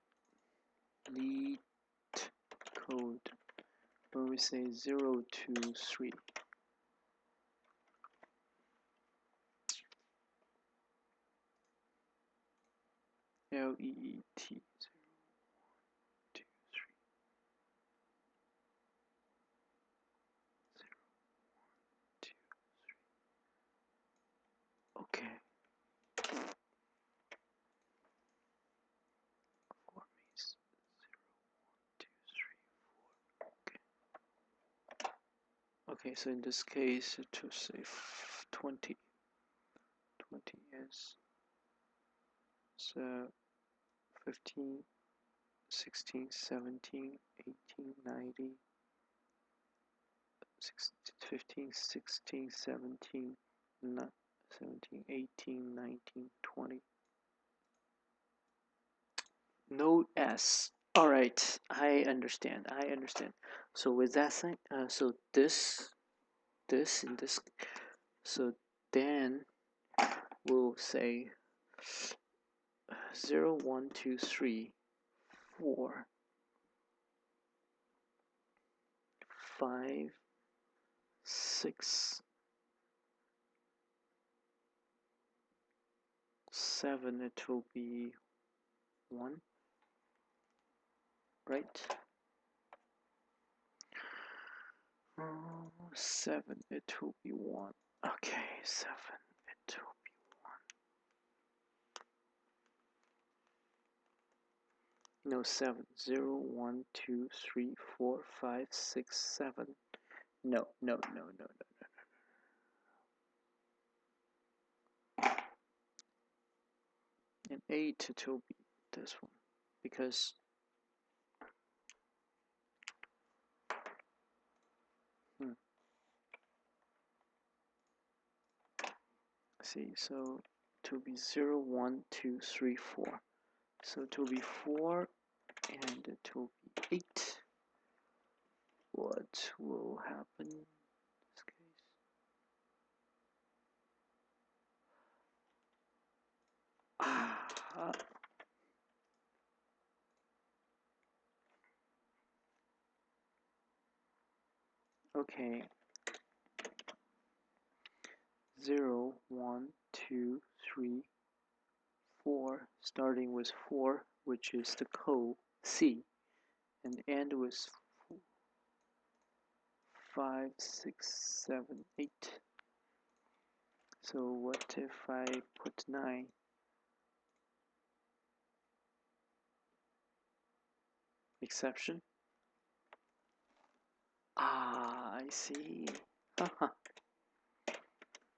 LeetCode. When we say 0 to 3. LEET. 2, 3. Okay. 4 means 0, 1, 2, 3, 4. Okay, so in this case, to say 20. 20 is so 15, 16, 17, 18, 19, 15, 16, 17, 17, 18, 19, 20. Node S. All right, I understand. So with that thing, so this in this, so then we'll say 0, 1, 2, 3, 4, 5, 6, 7. It will be 1, right? 7. It will be 1. Okay, 7. It will be 1. No, 7. 0, 1, 2, 3, 4, 5, 6, 7. No. And 8, it will be this one. Because see, so it will be 0, 1, 2, 3, 4. So it will be 4 and it will be 8. What will happen in this case? Okay. 0, 1, 2, 3, 4, starting with 4, which is the code C, and end with 5, 6, 7, 8. So what if I put 9? exception. Ah, I see. Haha.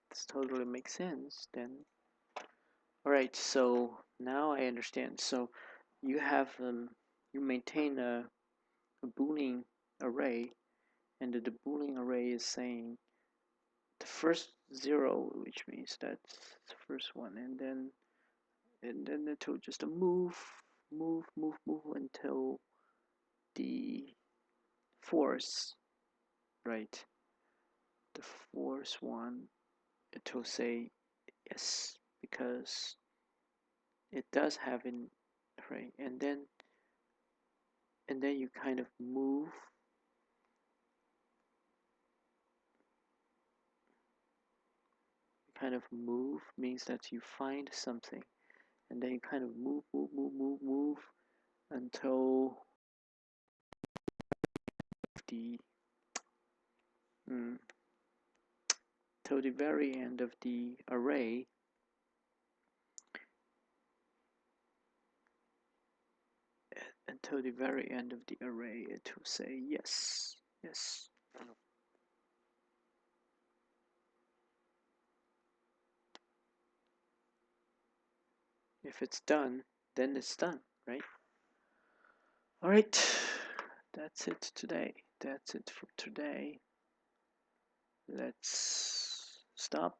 This totally makes sense then. Alright, so now I understand. So you have you maintain a Boolean array, and the Boolean array is saying the first 0, which means that's the first one, and then it will just move until the fourth, right? The fourth one, it will say yes, because it does have an array, and then you kind of move means that you find something, and then you kind of move until the till the very end of the array. Until the very end of the array, it will say yes, yes. If it's done, then it's done, right? All right, that's it today. That's it for today. Let's stop.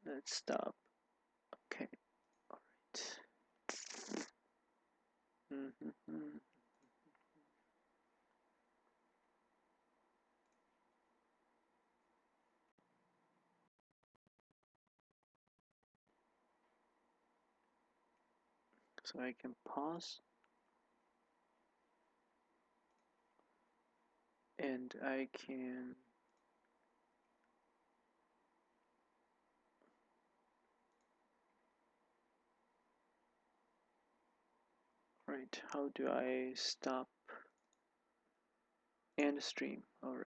Let's stop. Okay. All right. So I can pause, and I can right. How do I stop end stream? All right.